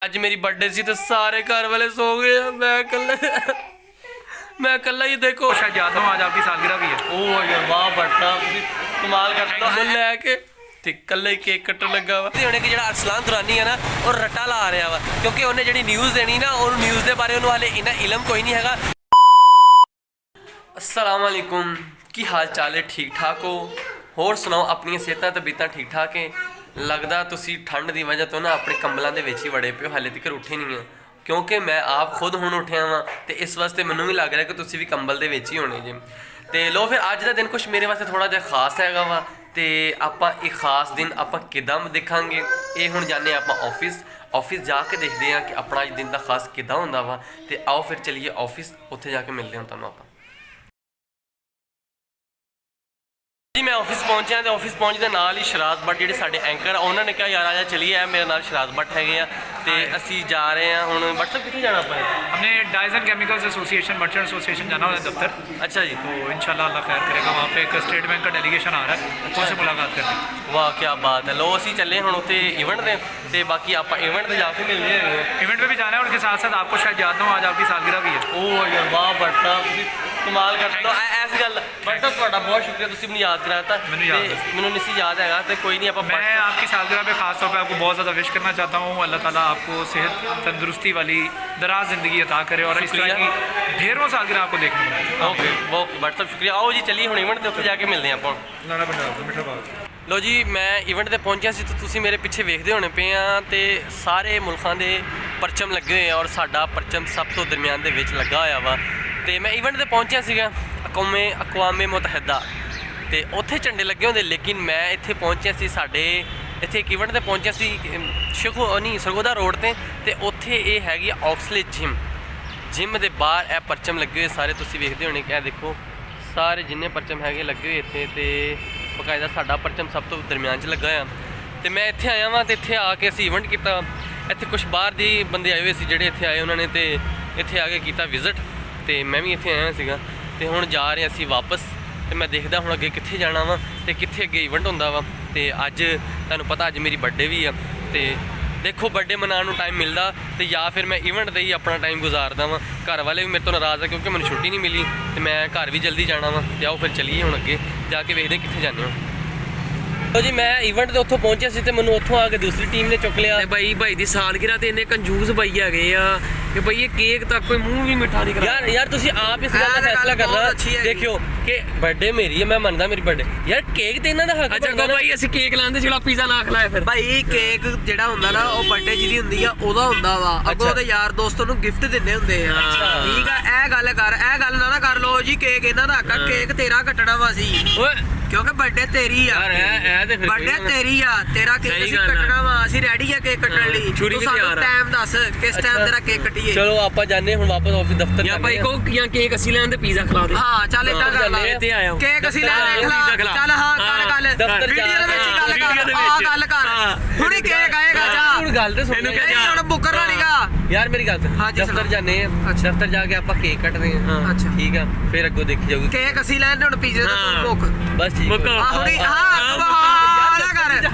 ਅੱਜ ਮੇਰੀ बर्थडे सी तो सारे घर वाले सो गए। मैं कल ही देखो शायद याद हो आज आपकी सालगिरह भी है। ओ यार वाह बड़ा कमाल करता फुल लैके ते कल ही केक कट्टन लगा वा हुणे कि जेड़ा अरसलान दुरानी है ना और रट्टा ला रहा वा क्योंकि उन्हें जेड़ी न्यूज़ देनी ना और न्यूज़ के बारे उन्होंने हाले इन्ना इलम कोई नहीं हैगा। अस्सलाम वालेकुम की हाल चाल है? ठीक ठाक हो? होर सुनाओ अपनी सेहतां तबीयतां ठीक ठाक है? लगदा तुसी ठंड की वजह तो ना अपने कंबलों के विच ही वड़े पे हो, हाले तक उठे नहीं हो क्योंकि मैं आप खुद हुण उठिया वा तो इस वास्ते मैनूं भी लग रहा कि तुसी भी कंबल दे विच ही होने जे। तो लो फिर अज का दिन कुछ मेरे वास्ते थोड़ा जिहा खास हैगा वा तो आपां एक खास दिन आपां किदां देखांगे। ये हुण जाने आपां ऑफिस जाके देखते हैं कि अपना अज दिन का खास किदां हुंदा वा। तो आओ फिर चलिए ऑफिस, उत्थे जाके मिलते हैं तुहानूं आपां। जी मैं ऑफिस पहुंचा तो ऑफिस पहुंचते नाल ही शराज भट्ट जिहड़े साडे एंकर उन्होंने कहा यार आजा चलिए है मेरे नाल शराज भट्ट है तो असी जा रहे हैं हुण। भट्ट साहब कितने जाना पाए? हमने dyes and chemicals association merchant association जाना है दफ्तर। अच्छा जी, तो इंशाल्लाह अल्लाह खैर करेगा। वहाँ पे एक स्टेट बैंक का डेलीगेशन आ रहा है, उनसे मुलाकात करने। वाह क्या बात है। लो असी चले हुण उत्थे इवेंट दे ते बाकी आप इवेंट ते जाके मिलने हैं। इवेंट में भी जाना है, उनके साथ साथ आपको शायद याद ना हो आज आपकी सालगिरह भी है। ओ यार वाह भट्ट साहब कमाल करते हो। ऐसी गल भट्ट साहब तुहाडा बहुत शुक्रिया, तुसीं मैनूं याद कराता। मैनूं नहीं सी याद हैगा तो कोई नहीं आप। मैं आपकी सालगिरह पे खास तौर पे आपको बहुत ज़्यादा विश करना चाहता हूँ। अल्लाह ताला आपको सेहत तंदुरुस्ती वाली दराज ज़िंदगी अता करे और इस तरह की ढेरों सालगिरह आपको देखने को मिले। ओके बहुत भट्ट साहब शुक्रिया। आओ जी चलिए हुण इवेंट ते उत्थे जाके मिलते हैं आपां। लाड़ा पंजाब मिठा बाग। लो जी मैं इवेंट ते पहुंचा सी तो तुसीं मेरे पिछे वेखदे होने पे आ तो सारे मुल्कां दे परचम लगे हुए हैं और साडा परचम सब तो दरम्यान दे विच लगा होया वा। तो मैं इवेंट ते पहुंचा सीगा अक़वामे मुतहदा तो उत्थे झंडे लगे होंदे, लेकिन मैं इत्थे पहुंचा सी साडे इत्थे एक इवेंट ते पहुंचा सी सरगोदा रोड ते उत्थे ये हैगी ऑक्सले जिम दे बाहर ए परचम लगे हुए सारे तुसीं वेखदे होने कि देखो सारे जिन्ने परचम हैगे लगे हुए इत्थे ते बकायदा साडा परचम सब तो दरम्यान च लगा आ। तो मैं इत्थे आया वां ते इत्थे आके असीं इवेंट किया। इत्थे कुछ बाहर दी बंदे आए हुए सी जिहड़े इत्थे आए उन्होंने तो इत्थे आके किया विजिट तो मैं भी इत्थे आया सीगा ते हुण जा रहे असीं वापस। तो मैं देखदा हुण अगे कित्थे जाना वा ते कित्थे अगे इवेंट हुंदा वा। ते अज तुहानूं पता अज मेरी बर्थडे भी आ ते देखो बर्थडे मनाने टाइम मिलता तो या फिर मैं इवेंट दे ही अपना टाइम गुजारदा वा। घर वाले भी मेरे तो नाराज़ है क्योंकि मैंने छुट्टी नहीं मिली तो मैं घर भी जल्दी जाना वा। तो आओ फिर चलिए हुण अगे जाके वेखदे कित्थे जाने हो। तो जी मैं इवेंट तो उत्थों पहुंचा सी तो मैनूं उत्थों आके दूसरी टीम ने चुक लिया। भाई दी सालगिरह तो इन्ने कंजूस भाई है कि भाई ये केक तक कोई मुंह भी मिठा नहीं करा। यार तुसी आप इस गल का फैसला करना देखियो कि बर्थडे मेरी है, मैं मनदा मेरी बर्थडे यार केक ते इन्हां दा हक बनदा। भाई असीं केक लांदे जेड़ा पिज़्ज़ा ना खलाया फिर भाई केक जेड़ा हुंदा ना ओ बर्थडे जिहदी हुंदी आ ओदा हुंदा वा। अगों ते यार दोस्तां नूं गिफ्ट दिंदे हुंदे आ। ठीक है ए गल ना कर लो जी केक इन्हां दा हक केक तेरा कटना वा सी क्योंकि बर्थडे तेरी आ। बर्थडे तेरी आ, तेरा केक ਅਸੀਂ ਕੱਟਣਾ ਵਾ, ਅਸੀਂ ਰੈਡੀ ਆ ਕੇਕ ਕੱਟਣ ਲਈ। ਤੂੰ ਸਾਨੂੰ ਟਾਈਮ ਦੱਸ ਕਿਸ ਟਾਈਮ ਤੇਰਾ ਕੇਕ ਕੱਟੀਏ। ਚਲੋ ਆਪਾਂ ਜਾਣੇ ਹੁਣ ਵਾਪਸ ਆਫਿਸ ਦਫ਼ਤਰ ਜਾਂ ਭਾਈ ਕੋ ਜਾਂ ਕੇਕ ਅਸੀਂ ਲੈਣ ਤੇ ਪੀਜ਼ਾ ਖਿਲਾ ਦੇ। ਹਾਂ ਚੱਲ ਇਦਾਂ ਕਰ ਲੈ ਇੱਥੇ ਆਇਆ ਕੇਕ ਅਸੀਂ ਲੈਣ ਖਿਲਾ। ਚੱਲ ਹਾਂ ਕਰ ਗੱਲ ਦਫ਼ਤਰ ਜਾ ਵੀਡੀਓ ਦੇ ਵਿੱਚ ਗੱਲ ਕਰ। ਆ ਗੱਲ ਕਰ ਹੁਣੀ ਕੇਕ ਆਏਗਾ ਜਾ। ਹੁਣ ਗੱਲ ਤੇ ਸੁਣ ਇਹਨੂੰ ਹੁਣ ਬੁੱਕਰ ਨਹੀਂਗਾ ਯਾਰ ਮੇਰੀ ਗੱਲ ਦਫ਼ਤਰ ਜਾਣੇ ਆ। ਦਫ਼ਤਰ ਜਾ ਕੇ ਆਪਾਂ ਕੇਕ ਕੱਟਦੇ ਆ। ਅੱਛਾ ਠੀਕ ਆ ਫਿਰ ਅੱਗੋਂ ਦੇਖੀ ਜਾਊਗੀ। ਕੇਕ ਅਸੀਂ ਲੈਣ ਹੁਣ ਪੀਜ਼ੇ ਦਾ ਤੂੰ ਭੁੱਖ ਬਸ ਠੀਕ ਆ ਹੁਣੀ।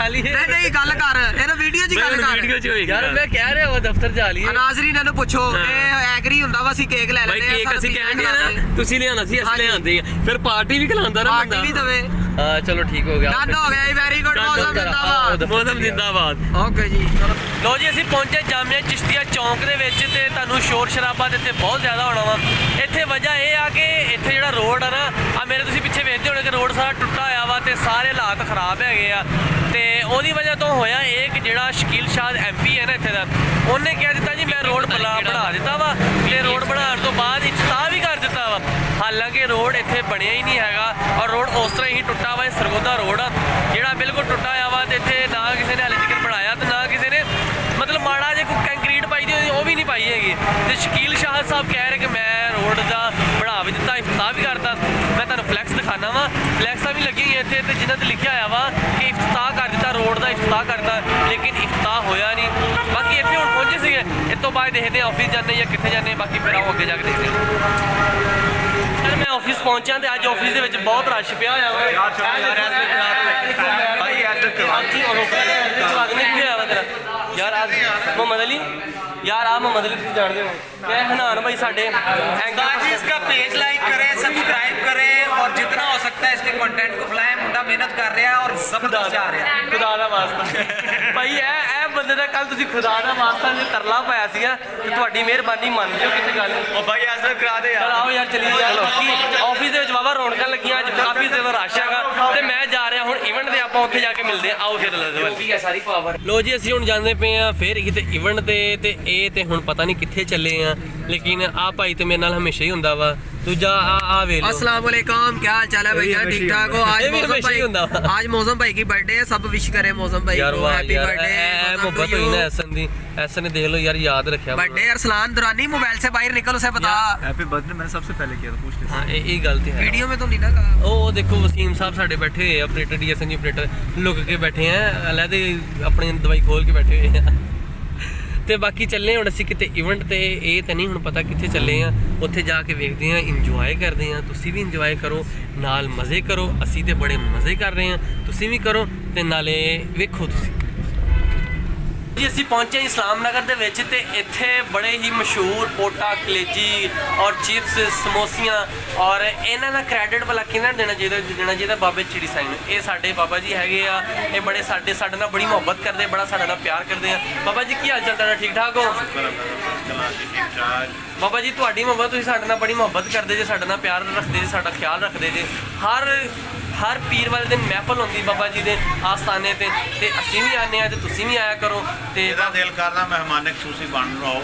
नहीं गल कर वीडियो च गल कर यार मैं कह रहा हूं दफ्तर जा लिए नाज़रीन इन्हू पूछो एग्री हुंदा वा सी केक ले लेने केक ਅਸੀਂ ਕਹਿੰਦੇ ਆ ਨਾ ਤੁਸੀਂ ਲਿਆਣਾ ਸੀ ਅਸੀਂ ਲਿਆਂਦੇ ਆ ਫਿਰ ਪਾर्टी भी खिलांदा ना पार्टी भी दवे। हां चलो ठीक हो गया डन हो गया। वेरी गुड मौसम जिंदाबाद। ओके जी लो जी ਅਸੀਂ ਪਹੁੰਚੇ ਜਾਮੀਆ ਚਿਸ਼ਤੀਆ ਚੌਂਕ ਦੇ ਵਿੱਚ ਤੇ ਤੁਹਾਨੂੰ ਸ਼ੋਰ ਸ਼ਰਾਬਾ ਤੇ ਇੱਥੇ ਬਹੁਤ ਜ਼ਿਆਦਾ ਹੋਣਾ ਵਾ। ਇੱਥੇ ਵਜ੍ਹਾ ਇਹ ਆ ਕਿ ਇੱਥੇ ਜਿਹੜਾ ਰੋਡ ਆ ਨਾ ਆ ਮੇਰੇ ਤੁਸੀਂ ਪਿੱਛੇ ਵੇਖਦੇ ਹੋਣੇ ਕਿ ਰੋਡ ਸਾਰਾ ਟੁੱਟਾ ਹੋਇਆ ਵਾ ਤੇ ਸਾਰੇ ਹਾਲਾਤ ਖਰਾਬ ਹੈਗੇ ਆ। ਤੇ ਉਹਦੀ ਵਜ੍ਹਾ ਤੋਂ ਹੋਇਆ ਇਹ ਕਿ ਜਿਹੜਾ ਸ਼ਕੀਲ ਸ਼ਾਹ ਐਮਪੀ ਹੈ ਨਾ ਇੱਥੇ ਦਾ ਉਹਨੇ ਕਹਿ ਦਿੱਤਾ ਜੀ ਮੈਂ ਰੋਡ ਬਣਾ ਦਿੱਤਾ ਵਾ ਤੇ ਰੋਡ ਬਣਾਉਣ ਤੋਂ ਬਾਅਦ ਇਫਤਾਹ ਵੀ ਕਰ ਦਿੱਤਾ ਵਾ। ਹਾਲਾਂਕਿ ਰੋਡ ਇੱਥੇ ਬਣਿਆ ਹੀ ਨਹੀਂ ਹੈਗਾ ਔਰ ਰੋਡ ਉਸ ਤਰ੍ਹਾਂ ਹੀ ਟੁੱਟਾ ਵਾ। ਸਰਗੋਦਾ ਰੋਡ ਆ ਜਿਹੜਾ ਬਿਲਕੁਲ ਟੁੱਟਾ ਹੋਇਆ ਵਾ ਤੇ ਇੱਥੇ ਨਾ ਕਿਸੇ ਨੇ ਹਾਲੇ ਤੱਕ ਬਣਾਇਆ ਤੇ ਨਾ ਕਿਸੇ ਨੇ ਮਤਲਬ ਮਾੜਾ ਜੇ ਕੋਈ ਕੰਕਰੀਟ ਪਾਈ ਦੀ ਉਹ ਵੀ ਨਹੀਂ ਪਾਈ ਹੈਗੀ। ਤੇ ਸ਼ਕੀਲ ਸ਼ਾਹ ਸਾਹਿਬ ਕਹਿ ਰਹੇ ਕਿ ਮੈਂ ਰੋਡ ਦਾ ਬਣਾ ਵੀ ਦਿੱਤਾ ਇਫਤਾਹ ਵੀ ਕਰਤਾ। ਮੈਂ ਤੁਹਾਨੂੰ ਫਲੈਕਸ ਦਿਖਾਣਾ ਵਾ, ਫਲੈਕਸਾਂ ਵੀ ਲੱਗੀਆਂ ਹੋਈਆਂ ਇੱਥੇ ਤੇ ਜਿਨ੍ਹਾਂ ਤੇ ਲਿਖਿਆ ਹੋਇਆ ਵਾ ਕਿ ਇਫਤਾਹ ਕਰ ਦਿੱਤਾ ਰੋਡ ਦਾ ਇਫਤਾਹ ਕਰਤਾ ਲੇਕਿਨ ਇਫਤਾਹ ਹੋਇਆ ਨਹੀਂ। ਬਾਕੀ ਇੱਥੇ ਹੁਣ ਪਹੁੰਚੇ ਸੀਗੇ ਇਸ ਤੋਂ ਬਾਅਦ ਦੇਖਦੇ ਹਾਂ ਆਫਿਸ ਜਾਂਦੇ ਜਾਂ ਕਿੱਥੇ ਜਾਂਦੇ ਬਾਕੀ ਫਿਰ ਆਓ ਅੱਗੇ ਜਾ ਕੇ ਦੇਖਦੇ ਹਾਂ। ਮੈਂ ਆਫਿਸ ਪਹੁੰਚਿਆ ਤੇ ਅੱਜ ਆਫਿਸ ਦੇ ਵਿੱਚ ਬਹੁਤ ਰਸ਼ ਪਿਆ ਹੋਇਆ ਵਾ। यार आ ਮੁਹੰਮਦ ਅਲੀ ਯਾਰ ਆ ਮੁਹੰਮਦ ਅਲੀ ਤੁਸੀਂ ਜਾਣਦੇ ਹੋ ਇਹ ਹਨਾਨ ਭਾਈ ਸਾਡੇ ताकि इसका पेज लाइक करें, सब्सक्राइब करें और जितना हो सकता है इसके कंटेंट को फैलाएं। मुंडा मेहनत कर रहा है और जबरदस्त जा रहा है। ਖੁਦਾ ਦਾ ਵਾਸਤਾ ਭਾਈ ਇਹ ਬੰਦੇ ਦਾ ਕੱਲ ਤੁਸੀਂ ਖੁਦਾ ਦਾ ਵਾਸਤਾ ਜੇ ਤਰਲਾ ਪਾਇਆ ਸੀਗਾ ਤੇ ਤੁਹਾਡੀ ਮਿਹਰਬਾਨੀ ਮੰਨ ਲਿਓ ਕਿਤੇ ਗੱਲ ओ भाई ऐसा करा दे ਚਲ ਆਓ ਯਾਰ ਚਲੀਏ ਯਾਰ ਆਫਿਸ ਦੇ ਵਿੱਚ ਵਾਵਾ ਰੌਣਕਾਂ ਲੱਗੀਆਂ ਅੱਜ ਕਾਫੀ ਜ਼ਿਆਦਾ ਰਸ਼ ਹੈਗਾ ਤੇ ਮੈਂ ਜਾ ਰਿਹਾ ਹੁਣ ਇਵੈਂਟ ਦੇ ਆਪਾਂ ਉੱਥੇ ਜਾ ਕੇ ਮਿਲਦੇ ਆ ਆਓ ਫਿਰ होगी है सारी पावर। ਲੋ ਜੀ ਅਸੀਂ ਹੁਣ ਜਾਂਦੇ ਪਏ ਆ ਫਿਰ ਕਿਤੇ ਇਵੈਂਟ ਤੇ ਇਹ ਤੇ ਹੁਣ ਪਤਾ ਨਹੀਂ ਕਿੱਥੇ ਚੱਲੇ ਆ ਲੇਕਿਨ ਆ ਭਾਈ ਤੇ ਮੇਰੇ ਨਾਲ ਹਮੇਸ਼ਾ ਹੀ ਹੁੰਦਾ ਵਾ ਦੂਜਾ ਆ ਵੇ ਲੋ अस्सलाम वालेकुम, क्या हाल चाल है भैया? ठीक ठाक हो? आज ये भी मौसम हमेशा ही होता है। भाई, आज मौसम भाई की बर्थडे है, सब विश करें मौसम भाई यार को। वाह हैप्पी यार बर्थडे मोहब्बत होई ना ऐसन दी ऐसन ने देख लो यार याद रखा बर्थडे अरसलान दुरानी, मोबाइल से बाहर निकल, उसे बता। हैप्पी बर्थडे मैंने सबसे पहले किया था, पूछ ले। हाँ ये गल ते है वीडियो में तो नहीं ना कहा। ਉਹ ਦੇਖੋ ਵਸੀਮ ਸਾਹਿਬ ਸਾਡੇ ਬੈਠੇ ਹੋਏ ਆ ਆਪਰੇਟਰ ਡੀਐਸਐਨਜੀ ਆਪਰੇਟਰ ਲੁਕ ਕੇ ਬੈਠੇ ਆ ਅਲੱਦੇ ਆਪਣੀ ਦਵਾਈ ਖੋਲ ਕੇ ਬੈਠੇ ਹੋਏ ਆ ਤੇ ਬਾਕੀ ਚੱਲੇ ਹੁਣ ਅਸੀਂ ਕਿਤੇ ਇਵੈਂਟ ਤੇ ਇਹ ਤਾਂ ਨਹੀਂ ਹੁਣ ਪਤਾ ਕਿੱਥੇ ਚੱਲੇ ਆ ਉੱਥੇ ਜਾ ਕੇ ਵੇਖਦੇ ਆ ਇੰਜੋਏ ਕਰਦੇ ਆ ਤੁਸੀਂ ਵੀ ਇੰਜੋਏ ਕਰੋ ਨਾਲ ਮਜ਼ੇ ਕਰੋ ਅਸੀਂ ਤੇ ਬੜੇ ਮਜ਼ੇ ਕਰ ਰਹੇ ਆ ਤੁਸੀਂ ਵੀ ਕਰੋ ਤੇ ਨਾਲੇ ਵੇਖੋ ਤੁਸੀਂ ਜੀ ਅਸੀਂ ਪਹੁੰਚੇ ਇਸਲਾਮ ਨਗਰ ਦੇ ਵਿੱਚ ਤੇ ਇੱਥੇ ਬੜੇ ਹੀ ਮਸ਼ਹੂਰ ਪੋਟਾ ਕਲੇਜੀ ਔਰ ਚਿਪਸ ਸਮੋਸੀਆਂ ਔਰ ਇਹਨਾਂ ਦਾ ਕ੍ਰੈਡਿਟ ਵਾਲਾ ਕਿਹਨਾਂ ਦੇਣਾ ਚਾਹੀਦਾ ਬਾਬੇ ਚਿੜੀ ਸਾਈਂ ਨੂੰ ਇਹ ਸਾਡੇ ਬਾਬਾ ਜੀ ਹੈਗੇ ਆ ਇਹ ਬੜੇ ਸਾਡੇ ਨਾਲ ਬੜੀ ਮੁਹੱਬਤ ਕਰਦੇ ਬੜਾ ਸਾਡੇ ਨਾਲ ਪਿਆਰ ਕਰਦੇ ਆ ਬਾਬਾ ਜੀ ਕੀ ਹਾਲ ਚਾਲ ਤੁਹਾਡਾ ਠੀਕ ਠਾਕ ਹੋ ਬਾਬਾ ਜੀ ਤੁਹਾਡੀ ਮੁਹੱਬਤ ਤੁਸੀਂ ਸਾਡੇ ਨਾਲ ਬੜੀ ਮੁਹੱਬਤ ਕਰਦੇ ਜੇ ਸਾਡੇ ਨਾਲ ਪਿਆਰ ਰੱਖਦੇ ਜੇ ਸਾਡਾ ਖਿਆਲ ਰੱਖਦੇ ਜੇ ਹਰ ਪੀਰ ਵਾਲੇ ਦਿਨ ਮਹਿਫਲ ਹੁੰਦੀ ਬਾਬਾ ਜੀ ਦੇ ਆਸਤਾਨੇ ਤੇ ਅਸੀਂ ਵੀ ਆਨੇ ਆ ਤੇ ਤੁਸੀਂ ਵੀ ਆਇਆ ਕਰੋ ਤੇ ਇਹਦਾ ਦਿਲ ਕਰਦਾ ਮਹਿਮਾਨੇ ਖਸੂਸੀ ਬਣ ਰਹੋ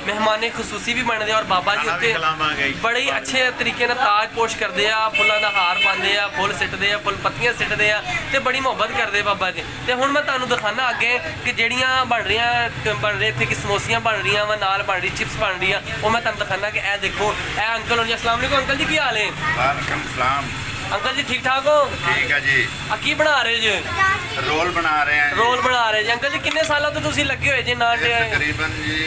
ਮਹਿਮਾਨੇ ਖਸੂਸੀ ਵੀ ਬਣਦੇ ਔਰ ਬਾਬਾ ਜੀ ਖਾਣਾ ਵੀ ਖਿਲਾਵਾਂਗੇ ਉੱਤੇ ਜੀ। ਬੜੇ ਹੀ ਅੱਛੇ ਤਰੀਕੇ ਨਾਲ ਤਾਜ ਪੋਸ਼ ਕਰਦੇ ਆ ਫੁੱਲਾਂ ਦਾ ਹਾਰ ਪਾਉਂਦੇ ਆ ਫੁੱਲ ਸਿੱਟਦੇ ਆ ਫੁੱਲ ਪੱਤੀਆਂ ਸਿੱਟਦੇ ਆ ਤੇ ਬੜੀ ਮੁਹੱਬਤ ਕਰਦੇ ਬਾਬਾ ਜੀ ਤੇ ਹੁਣ ਮੈਂ ਤੁਹਾਨੂੰ ਦਿਖਾਣਾ ਅੱਗੇ ਕਿ ਜਿਹੜੀਆਂ ਬਣ ਰਹੇ ਇੱਥੇ ਕਿ ਸਮੋਸੀਆਂ ਬਣ ਰਹੀਆਂ ਵਾ ਨਾਲ ਬਣ ਰਹੀ ਚਿਪਸ ਬਣ ਰਹੀ ਆ ਉਹ ਮੈਂ ਤੁਹਾਨੂੰ ਦਿਖਾਣਾ ਕਿ ਇਹ ਦੇਖੋ ਇਹ ਅੰਕਲ ਹੋ ਜੀ ਅਸਲਾਮ ਵਾਲੇਕੁਮ ਅੰਕਲ ਜੀ ਕੀ ਹਾਲ ਹੈ ਵਾਲੇਕੁਮ ਸਲਾਮ ਅੰਕਲ ਜੀ ਠੀਕ ਠਾਕ ਹੋ ਠੀਕ ਹੈ ਜੀ ਆ ਕੀ ਬਣਾ ਰਹੇ ਜੀ ਰੋਲ ਬਣਾ ਰਹੇ ਹਾਂ ਰੋਲ ਬਣਾ ਰਹੇ ਜੀ ਅੰਕਲ ਜੀ ਕਿੰਨੇ ਸਾਲਾਂ ਤੋਂ ਤੁਸੀਂ ਲੱਗੇ ਹੋਏ ਜੀ ਨਾਲ ਤਕਰੀਬਨ ਜੀ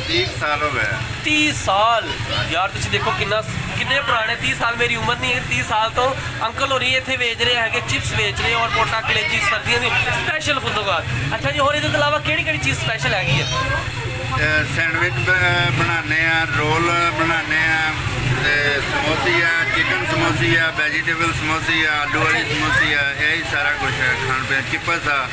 30 ਸਾਲ ਹੋ ਗਏ 30 ਸਾਲ ਯਾਰ ਤੁਸੀਂ ਦੇਖੋ ਕਿੰਨੇ ਪੁਰਾਣੇ 30 ਸਾਲ ਮੇਰੀ ਉਮਰ ਨਹੀਂ ਹੈ 30 ਸਾਲ ਤੋਂ ਅੰਕਲ ਹੋਰੀ ਇੱਥੇ ਵੇਚ ਰਹੇ ਹੈਗੇ ਚਿਪਸ ਵੇਚ ਰਹੇ ਔਰ ਪੋਟਾ ਕਲੇਜੀ ਸਰਦੀਆਂ ਦੀ ਸਪੈਸ਼ਲ ਖੁਦਗਾਰ ਅੱਛਾ ਜੀ ਹੋਰ ਇਹਦੇ ਤੋਂ ਇਲਾਵਾ ਕਿਹੜੀ ਚੀਜ਼ ਸਪੈਸ਼ਲ ਹੈਗੀ ਹੈ ਸੈਂਡਵਿਚ ਬਣਾਉਂਦੇ ਆ ਰੋਲ ਬਣਾਉਂਦੇ ਆ ਤੇ ਸਮੋਸੀ ਆ ਚਿਕਨ ਸਮੋਸੀ ਆ ਵੈਜੀਟੇਬਲ ਸਮੋਸੀ ਆ ਆਲੂ ਵਾਲੀ ਸਮੋਸੀ ਆ ਇਹ ਸਾਰਾ ਕੁਝ ਖਾਣ ਪੀਣ ਚਿਪਸ ਆ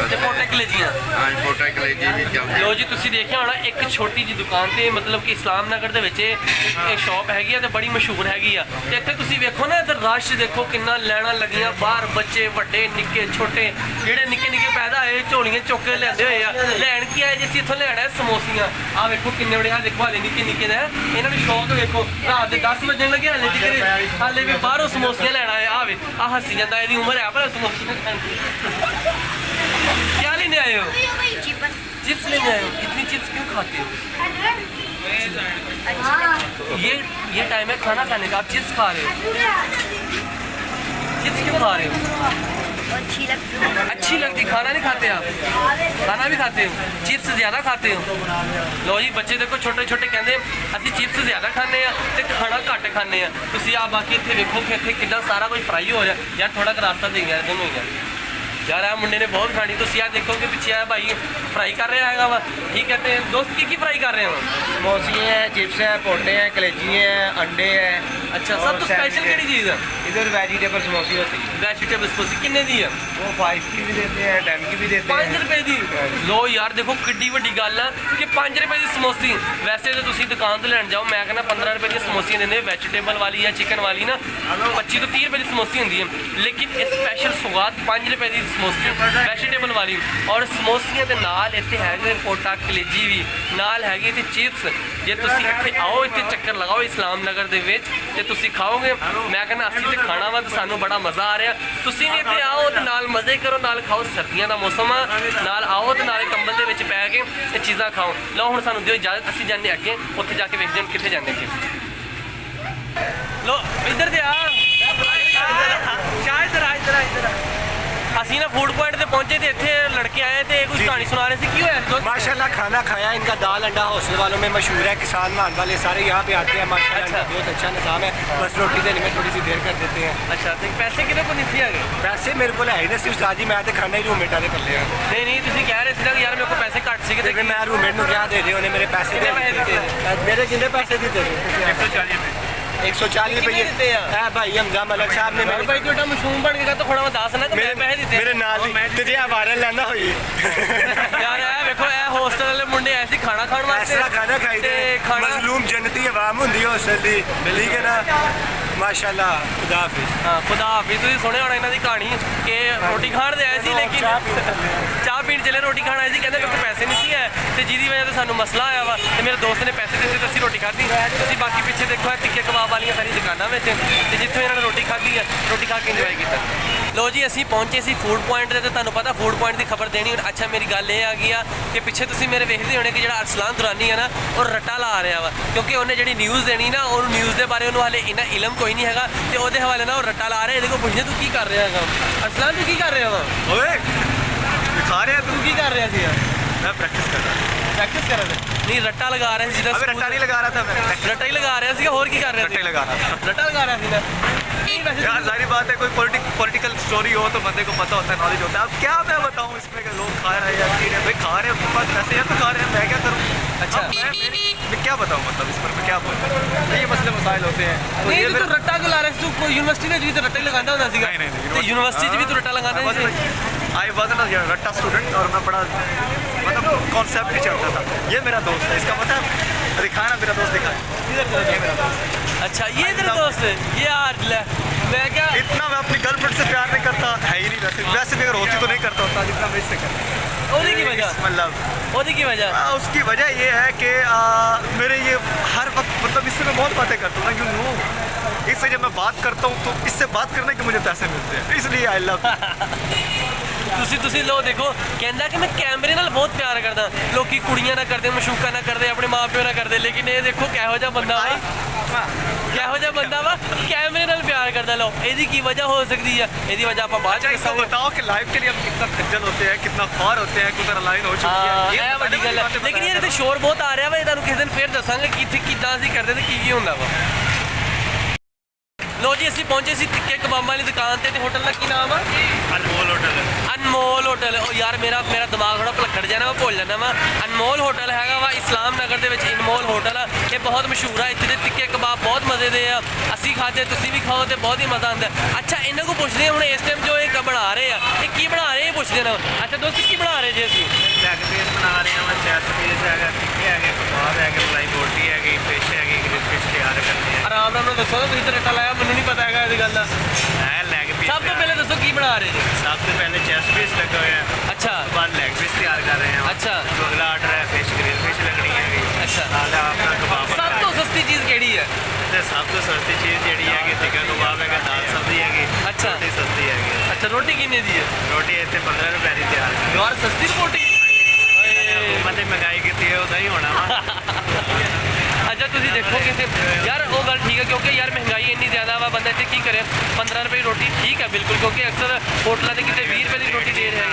ਤੇ ਪੋਟਾ ਕਲੇਜੀਆਂ ਹਾਂ ਪੋਟਾ ਕਲੇਜੀ ਵੀ ਚੱਲਦੀ ਲੋ ਜੀ ਤੁਸੀਂ ਦੇਖਿਆ ਹੋਣਾ ਇੱਕ ਛੋਟੀ ਜੀ ਦੁਕਾਨ ਤੇ ਮਤਲਬ ਕਿ ਇਸਲਾਮ ਨਗਰ ਦੇ ਵਿੱਚ ਇਹ ਸ਼ਾਪ ਹੈਗੀ ਆ ਤੇ ਬੜੀ ਮਸ਼ਹੂਰ ਹੈਗੀ ਆ ਤੇ ਇੱਥੇ ਤੁਸੀਂ ਵੇਖੋ ਨਾ ਇੱਧਰ ਰਸ਼ ਦੇਖੋ ਕਿੰਨਾ ਲੈਣਾ ਲੱਗੀਆਂ ਬਾਹਰ ਬੱਚੇ ਵੱਡੇ ਨਿੱਕੇ ਛੋਟੇ ਜਿਹੜੇ ਨਿੱਕੇ ਪੈਦਾ ਹੋਏ ਝੋਲੀਆਂ ਚੁੱਕ ਕੇ ਲਿਆਂਦੇ ਹੋਏ ਆ ਲੈਣ ਕੀ ਆਏ ਜੇ ਅਸੀਂ ਇੱਥੋਂ ਲੈਣਾ ਸਮੋਸੀਆਂ ਆ ਵੇਖੋ ਕਿੰਨੇ ਬੜੇ ਆ ਦੇਖੋ ਹਾਲੇ ਨਿੱਕੇ ਨੇ ਇਹਨਾਂ ਨੂੰ ਸ਼ੌਕ ਵੇਖੋ ਰਾਤ ਦੇ 10 ਵਜਣ ਲੱਗੇ ਹਾਲੇ ਵੀ ਬਾਹਰੋਂ ਸਮੋਸੀਆਂ ਲੈਣਾ ਆ ਵੇ ਆ ਹੱਸੀ ਜਾਂਦਾ ਇਹਦੀ ਉਮਰ ਹੈ ਪਰ ਸਮੋਸੀਆਂ ਖਾਣ ਦੀ क्या लेने आए हो चिप्स लेने आए हो इतनी चिप्स क्यों खाते हो ये टाइम है खाना खाने का आप चिप्स खा रहे हो चिप्स क्यों खा रहे हो अच्छी लगती खाना नहीं खाते आप खाना भी खाते हो चिप्स ज़्यादा खाते हो लो जी बच्चे देखो छोटे कहते ਅਸੀਂ चिप्स ज़्यादा खाने ਤੇ ਖਾਣਾ ਘੱਟ ਖਾਂਦੇ ਆ ਤੁਸੀਂ ਆ ਬਾਕੀ ਇੱਥੇ ਵੇਖੋ ਕਿ ਇੱਥੇ ਕਿੰਨਾ ਸਾਰਾ ਕੁਝ ਫਰਾਈ ਹੋ ਰਿਹਾ ਯਾਰ ਥੋੜਾ ਕੁ ਰਾਸਤਾ ਦੇ ਗਿਆ ਦੋਨੋਂ ਹੀ यार आ मुंडे ने बहुत खानी ਤੁਸੀਂ ਆ ਦੇਖੋ ਕਿ ਪਿੱਛੇ ਆ ਭਾਈ फ्राई कर रहा हैगा वा ठीक कहते हैं दोस्त की फ्राई कर रहे हो समोसी हैं, चिप्स हैं, पोटे हैं, कलेजी हैं, अंडे हैं। अच्छा सब तो स्पेशल केड़ी चीज़ है इधर वेजिटेबल समोसी होती है। वेजिटेबल समोसी कितने दी है वो 5 की भी देते हैं 10 की भी देते 5 हैं। रुपए दी लो यार देखो किड्डी ਵੱਡੀ ਗੱਲ ਆ ਕਿ 5 रुपए ਦੀ ਸਮੋਸੀ ਵੈਸੇ ਤਾਂ ਤੁਸੀਂ ਦੁਕਾਨ ਤੋਂ ਲੈਣ ਜਾਓ ਮੈਂ ਕਹਿੰਦਾ 15 रुपए ਦੀਆਂ ਸਮੋਸੀਆਂ ਦਿੰਦੇ ਵੈਜੀਟੇਬਲ ਵਾਲੀ ਜਾਂ ਚਿਕਨ ਵਾਲੀ ਨਾ 25 ਤੋਂ 30 रुपए ਦੀ ਸਮੋਸੀ ਹੁੰਦੀ ਹੈ ਲੇਕਿਨ ਇਹ ਸਪੈਸ਼ਲ ਸੁਗਾਤ 5 रुपए ਦੀ ਸਮੋਸੀ ਵੈਜੀਟੇਬਲ ਵਾਲੀ ਔਰ ਸਮੋਸੀਆਂ ਦੇ ਨਾਲ ਇੱਥੇ ਹੈਗੇ ਪੋਟਾ ਕਲੇਜੀ ਵੀ ਨਾਲ ਹੈਗੀ ਤੇ ਚਿਪਸ ਜੇ ਤੁਸੀਂ ਇੱਥੇ ਆਓ ਇੱਥੇ ਚੱਕਰ ਲਗਾਓ ਇਸਲਾਮ ਨਗਰ ਦੇ ਵਿੱਚ ਤੇ ਤੁਸੀਂ ਖਾਓਗੇ ਮੈਂ ਕਹਿੰਦਾ ਅਸੀਂ ਤੇ ਖਾਣਾ ਵਾ ਤੇ ਸਾਨੂੰ ਬੜਾ ਮਜ਼ਾ ਆ ਰਿਹਾ ਤੁਸੀਂ ਵੀ ਇੱਥੇ ਆਓ ਤੇ ਨਾਲ ਮਜ਼ੇ ਕਰੋ ਨਾਲ ਖਾਓ ਸਰਦੀਆਂ ਦਾ ਮੌਸਮ ਆ ਨਾਲ ਆਓ ਤੇ ਨਾਲੇ ਕੰਬਲ ਦੇ ਵਿੱਚ ਪੈ ਕੇ ਇਹ ਚੀਜ਼ਾਂ ਖਾਓ ਲਓ ਹੁਣ ਸਾਨੂੰ ਦਿਓ ਇਜਾਜ਼ਤ ਅਸੀਂ ਜਾਂਦੇ ਅੱਗੇ ਉੱਥੇ ਜਾ ਕੇ ਵੇਖਦੇ ਹਾਂ ਕਿੱਥੇ ਜਾਂਦੇ ਅੱਗੇ ਲੋ ਇੱਧਰ ਤੇ ਆ ਸ਼ਾਇਦ ਇੱਧਰ ਅਸੀਂ ਨਾ फूड पॉइंट पे पहुंचे थे इतने लड़के आए थे कुछ कहानी सुना रहे थे क्यों है माशाल्लाह खाना खाया इनका दाल अंडा हौसले वालों में मशहूर है किसान मान वाले सारे यहाँ पे आते हैं माशाल्लाह अच्छा। बहुत अच्छा निज़ाम है बस रोटी देने में थोड़ी सी देर कर देते हैं। अच्छा तो पैसे कितने को नहीं सी आ गए? पैसे मेरे को है ही नहीं, सिर्फ उस्ताद जी मैं तो खाना ही रूममेटा ਦੇ ਪੱਲੇ ਆ। नहीं ਤੁਸੀਂ ਕਹਿ ਰਹੇ ਸੀ ਨਾ ਕਿ ਯਾਰ ਮੇਰੇ ਕੋਲ ਪੈਸੇ ਘੱਟ ਸੀਗੇ ਤੇ ਫਿਰ ਮੈਂ ਰੂਮਮੇਟ ਨੂੰ ਕਿਹਾ ਦੇ ਦੇ, ਉਹਨੇ ਮੇਰੇ ਪੈਸੇ ਕਿੰਨੇ ਪੈਸੇ ਦਿੱਤੇ? ਮੇਰੇ ਕਿੰਨੇ ਪੈਸੇ ਦਿੱਤੇ? 140 ਕਿੰਨੇ ਦਿੱਤੇ ਆ? ਹੈ ਭਾਈ ਹਮਜ਼ਾ ਮਲਕ ਸਾਹਿਬ ਨੇ ਮੇਰੇ ਭਾਈ ਤੁਹਾਡਾ ਮਸ਼ਹੂਰ ਬਣ ਗਿਆ ਤਾਂ ਥੋੜਾ ਮੈਂ ਦੱਸ ਨਾ ਕਿ ਮੈਂ ਪੈਸੇ ਦਿੱਤੇ ਮੇਰੇ ਨਾਲ ਤੇ ਜੇ ਆਵਾਰਾ ਲੈਣਾ ਹੋਈ ਯਾਰ ਇਹ ਵੇਖੋ ਇਹ ਹੋਸਟਲ ਵਾਲੇ ਮੁੰਡੇ ਐਸੀ ਖਾਣਾ ਖਾਣ ਵਾਸਤੇ ਐਸਾ ਖਾਣਾ ਖਾਈਦੇ ਤੇ ਖਾਣਾ ਮਜ਼ਲੂਮ ਜੰਨਤੀ ਆਵਾਮ ਹੁੰਦੀ ਹੈ ਹੋਸਟਲ ਦੀ, ਠੀਕ ਹੈ ਨਾ। ਮਾਸ਼ਾਅੱਲਾ, ਖੁਦਾ ਹਾਫਿਜ਼। ਹਾਂ ਖੁਦਾ ਹਾਫਿਜ਼। ਤੁਸੀਂ ਸੁਣਿਆ ਹੋਣਾ ਇਹਨਾਂ ਦੀ ਕਹਾਣੀ ਕਿ ਰੋਟੀ ਖਾਣ ਦੇ ਆਏ ਸੀ ਲੇਕਿਨ ਚਾਹ ਪੀਣ ਚਲੇ ਰੋਟੀ ਖਾਣ ਆਏ ਸੀ, ਕਹਿੰਦੇ ਮੇਰੇ ਕੋਲ ਪੈਸੇ ਨਹੀਂ ਸੀ ਹੈ ਤੇ ਜਿਹਦੀ ਵਜ੍ਹਾ ਤੋਂ ਸਾਨੂੰ ਮਸਲਾ ਆਇਆ ਵਾ ਤੇ ਮੇਰੇ ਦੋਸਤ ਨੇ ਪੈਸੇ ਦਿੱਤੇ ਤੇ ਅਸੀਂ ਰੋਟੀ ਖਾਧੀ। ਤੁਸੀਂ ਬਾਕੀ ਪਿੱਛੇ ਦੇਖੋ ਇਹ ਟਿੱਕੇ ਕਬਾਬ ਵਾਲੀਆਂ ਸਾਰੀ ਦੁਕਾਨਾਂ ਵਿੱਚ ਤੇ ਜਿੱਥੋਂ ਇਹਨਾਂ ਨੇ ਰੋਟੀ ਖਾਧੀ ਹੈ, ਰੋਟੀ ਖਾ ਕੇ ਇੰਜੋਏ ਕੀਤਾ। ਲੋ ਜੀ ਅਸੀਂ ਪਹੁੰਚੇ ਸੀ ਫੂਡ ਪੁਆਇੰਟ ਤੇ ਤੁਹਾਨੂੰ ਪਤਾ ਫੂਡ ਪੁਆਇੰਟ ਦੀ ਖਬਰ ਦੇਣੀ। ਅੱਛਾ ਮੇਰੀ ਗੱਲ ਇਹ ਆ ਗਈ ਆ ਕਿ ਪਿੱਛੇ ਤੁਸੀਂ ਮੇਰੇ ਵੇਖਦੇ ਹੋਣੇ ਕਿ ਜਿਹੜਾ ਅਰਸਲਾਨ ਦੁਰਾਨੀ ਹੈ ਨਾ ਉਹ ਰੱਟਾ ਲਾ ਰਿਹਾ ਵਾ, ਕਿਉਂਕਿ ਉਹਨੇ ਜਿਹੜੀ ਨਿਊਜ਼ ਦੇਣੀ ਨਾ ਉਹਨੂੰ ਨਿਊਜ਼ ਦੇ ਬਾਰੇ ਉਹਨੂੰ ਹਾਲੇ ਇੰਨਾ ਇਲਮ ਕੋਈ ਨਹੀਂ ਹੈਗਾ ਤੇ ਉਹਦੇ ਹਵਾਲੇ ਨਾਲ ਉਹ ਰੱਟਾ ਲਾ ਰਿਹਾ। ਇਹਦੇ ਕੋਲ ਪੁੱਛਦੇ ਤੂੰ ਕੀ ਕਰ ਰਿਹਾ ਹੈਗਾ? ਅਰਸਲਾਨ ਤੂੰ ਕੀ ਕਰ ਰਿਹਾ ਵਾ? ਓਏ ਖਾ ਰਿਹਾ ਤੂੰ ਕੀ ਕਰ ਰਿਹਾ ਸੀ ਯਾਰ? मैं प्रैक्टिस कर रहा था। ਪ੍ਰੈਕਟਿਸ ਕਰ ਰਿਹਾ ਨਹੀਂ ਰੱਟਾ ਲਗਾ ਰਿਹਾ ਸੀ ਜਿਹਦਾ अबे रट्टा नहीं लगा रहा था मैं, ਰੱਟਾ ਹੀ ਲਗਾ ਰਿਹਾ ਸੀਗਾ। ਹੋਰ ਕੀ ਕਰ ਰਿਹਾ रट्टे लगा रहा था। ਰੱਟਾ ਲਗਾ ਰਿਹਾ ਸੀ ਨਾ। ਨਹੀਂ ਵੈਸੇ यार जाहिर बात है, कोई पॉलिटिकल स्टोरी हो तो बंदे को पता होता है, नॉलेज होता है। अब क्या मैं बताऊं इसमें कि लोग खा रहे हैं या पी रहे हैं, भाई खा रहे हैं उनके पास पैसे हैं तो खा रहे हैं, मैं क्या करूं? अच्छा। अब मैं क्या बताऊं, मतलब इस पर मैं क्या बोलूं? तो ये मसले मसाइल होते हैं। तो ਨਹੀਂ ये ਤੂੰ ਰੱਟਾ ਕਿਉਂ ਲਾ ਰਿਹਾ ਸੀ? ਤੂੰ ਕੋਈ ਯੂਨੀਵਰਸਿਟੀ ਦੇ ਵਿੱਚ ਵੀ ਤਾਂ ਰੱਟਾ ਹੀ ਲਗਾਉਂਦਾ ਹੁੰਦਾ ਸੀਗਾ। नहीं, ਤੇ ਯੂਨੀਵਰਸਿਟੀ 'ਚ ਵੀ ਤੂੰ ਰੱਟਾ ਲਗਾਉਂਦਾ ਸੀ। आई वॉज अ रट्टा स्टूडेंट और मैं बड़ा मतलब कॉन्सेप्ट ही चलता था। ये मेरा दोस्त है, इसका मतलब दिखाया ना, मेरा दोस्त दिखाया। ये मेरा दोस्त है। अच्छा ये तेरा दोस्त है? ये यार ले मैं क्या इतना मैं अपनी गर्लफ्रेंड से प्यार नहीं करता है ही नहीं, वैसे भी अगर होती तो नहीं करता होता जितना मैं इससे करता। ਉਹਦੀ ਕੀ ਵਜ੍ਹਾ? मतलब ਉਹਦੀ ਕੀ ਵਜ੍ਹਾ? उसकी वजह ये है कि मेरे ये हर वक्त मतलब इससे मैं बहुत बातें करता हूँ ना, यू नो इससे जब मैं बात करता हूँ तो इससे बात करने के मुझे पैसे मिलते हैं, इसलिए आई लव। ਤੁਸੀਂ ਲੋ ਦੇਖੋ ਕਹਿੰਦਾ ਕਿ ਮੈਂ ਕੈਮਰੇ ਨਾਲ ਬਹੁਤ ਪਿਆਰ ਕਰਦਾ। ਲੋਕੀ ਕੁੜੀਆਂ ਨਾਲ ਕਰਦੇ, ਮਸ਼ੂਕਾ ਨਾਲ ਕਰਦੇ, ਆਪਣੇ ਮਾਪਿਓ ਨਾਲ ਕਰਦੇ, ਲੇਕਿਨ ਇਹ ਦੇਖੋ ਕਿਹੋ ਜਿਹਾ ਬੰਦਾ ਵਾ, ਕਿਹੋ ਜਿਹਾ ਬੰਦਾ ਵਾ ਕੈਮਰੇ ਨਾਲ ਪਿਆਰ ਕਰਦਾ। ਲੋ ਇਹਦੀ ਕੀ ਵਜ੍ਹਾ ਹੋ ਸਕਦੀ ਆ? ਇਹਦੀ ਵਜ੍ਹਾ ਆਪਾਂ ਬਾਅਦ ਚ इसको ਦੱਸਾਂਗੇ। बताओ कि लाइफ के लिए हम कितना खज्जल होते हैं, कितना ख्वार होते हैं, कितना लाइन हो चुकी है। ਇਹ ये ਵੱਡੀ ਗੱਲ ਹੈ। ਲੇਕਿਨ ਯਾਰ ਇਹ ਤੇ ਸ਼ੋਰ ਬਹੁਤ ਆ ਰਿਹਾ ਵਾ, ਇਹ ਤੁਹਾਨੂੰ ਕਿਸੇ ਦਿਨ ਫੇਰ ਦੱਸਾਂਗੇ ਕਿ ਇੱਥੇ ਕਿੱਦਾਂ ਅਸੀਂ ਕਰਦੇ ਤੇ ਕੀ ਹੁੰਦਾ ਵਾ। ਲੋ ਜੀ ਅਸੀਂ ਪਹੁੰਚੇ ਸੀ ਟਿੱਕੇ ਕਬਾਬਾਂ ਵਾਲੀ ਦੁਕਾਨ ਤੇ ਹੋਟਲ ਦਾ ਕੀ ਨਾਮ ਆ? अनमोल होटल है। ਅਨਮੋਲ ਹੋਟਲ। ਉਹ ਯਾਰ ਮੇਰਾ ਦਿਮਾਗ ਥੋੜਾ ਭਲੱਖੜ ਜਾਣਾ, ਮੈਂ ਭੁੱਲ ਜਾਂਦਾ ਵਾ। ਅਨਮੋਲ ਹੋਟਲ ਹੈਗਾ ਵਾ ਇਸਲਾਮ ਨਗਰ ਦੇ ਵਿੱਚ ਅਨਮੋਲ ਹੋਟਲ ਆ। ਇਹ ਬਹੁਤ ਮਸ਼ਹੂਰ ਆ, ਇੱਥੇ ਦੇ ਟਿੱਕੇ ਕਬਾਬ ਬਹੁਤ ਮਜ਼ੇ ਦੇ ਆ। ਅਸੀਂ ਖਾਦੇ, ਤੁਸੀਂ ਵੀ ਖਾਓ ਤੇ ਬਹੁਤ ਹੀ ਮਜ਼ਾ ਆਉਂਦਾ। ਅੱਛਾ ਇਹਨਾਂ ਕੋਲ ਪੁੱਛਦੇ ਹਾਂ ਹੁਣ ਇਸ ਟਾਈਮ ਜੋ ਇਹ ਬਣਾ ਰਹੇ ਆ ਇਹ ਕੀ ਬਣਾ ਰਹੇ ਇਹ ਪੁੱਛਦੇ ਨਾ। ਅੱਛਾ ਦੋਸਤ ਕੀ ਬਣਾ ਰਹੇ ਜੀ? ਅਸੀਂ ਲੈਗ ਪੀਸ ਬਣਾ ਰਹੇ ਹਾਂ, ਮੈਂ ਚੈਸਟ ਪੀਸ ਹੈਗਾ, ਟਿੱਕੇ ਹੈਗੇ, ਕਬਾਬ ਹੈਗੇ, ਮਲਾਈ ਬੋਟੀ ਹੈਗੀ, ਫਿਸ਼ ਹੈਗੀ, ਗ੍ਰਿਲ ਫਿਸ਼ ਤਿਆਰ ਕਰਨੀ ਹੈ। ਆਰਾਮ ਨਾਲ ਮੈਨੂੰ ਦੱਸੋ ਨਾ, ਤੁਸੀਂ ਤਾਂ ਰੱਟਾ ਲਾਇਆ, ਮੈਨੂੰ ਨਹੀਂ ਪਤਾ ਹੈਗਾ ਇਹਦੀ ਗੱਲ ਦਾ। ਹੈ ਲੈਗ ਪੀਸ। ਸਭ ਤੋਂ ਪਹਿਲੇ ਦੱਸੋ ਕੀ ਬਣਾ ਰਹੇ ਜੀ? सब से पहले चेस्ट पीस लगे हुए हैं, ਅੱਛਾ उसके बाद लेग पीस तैयार कर रहे हैं। अच्छा। तो अगला ऑर्डर है फिश ग्रिल फिश लगनी है। अच्छा। नाले अपना कबाब ਸਭ ਤੋਂ ਸਸਤੀ ਚੀਜ਼ ਕਿਹੜੀ ਹੈ? ਤੇ ਸਭ ਤੋਂ ਸਸਤੀ ਚੀਜ਼ ਜਿਹੜੀ ਹੈ ਕਿ ਚਿਕਨ ਕਬਾਬ ਹੈਗਾ, ਦਾਲ ਸਬਜ਼ੀ ਹੈਗੀ, ਅੱਛਾ। ਰੋਟੀ ਸਸਤੀ ਹੈਗੀ। ਅੱਛਾ ਰੋਟੀ ਕਿੰਨੇ ਦੀ ਹੈ? ਰੋਟੀ ਇੱਥੇ 15 ਰੁਪਏ ਦੀ ਤਿਆਰ ਕਰ ਯਾਰ ਸਸਤੀ ਰੋਟੀ। ਹੁਕੂਮਤ ਨੇ ਮਹਿੰਗਾਈ ਕੀਤੀ ਹੈ, ਉਹਦਾ ਹੀ ਹੋਣਾ ਵਾ। ਅੱਛਾ ਤੁਸੀਂ ਦੇਖੋ ਕਿਸੇ ਯਾਰ ਉਹ ਗੱਲ ਠੀਕ ਹੈ ਕਿਉਂਕਿ ਯਾਰ ਮਹਿੰਗਾਈ ਇੰਨੀ ਜ਼ਿਆਦਾ ਵਾ, ਬੰਦਾ ਇੱਥੇ ਕੀ ਕਰੇ। 15 ਰੁਪਏ ਦੀ ਰੋਟੀ ਠੀਕ ਹੈ ਬਿਲਕੁਲ, ਕਿਉਂਕਿ ਅਕਸਰ ਹੋਟਲਾਂ ਦੇ ਕਿਤੇ 20 ਰੁਪਏ ਦੀ ਰੋਟੀ ਦੇ ਰਹੇ ਹੈ।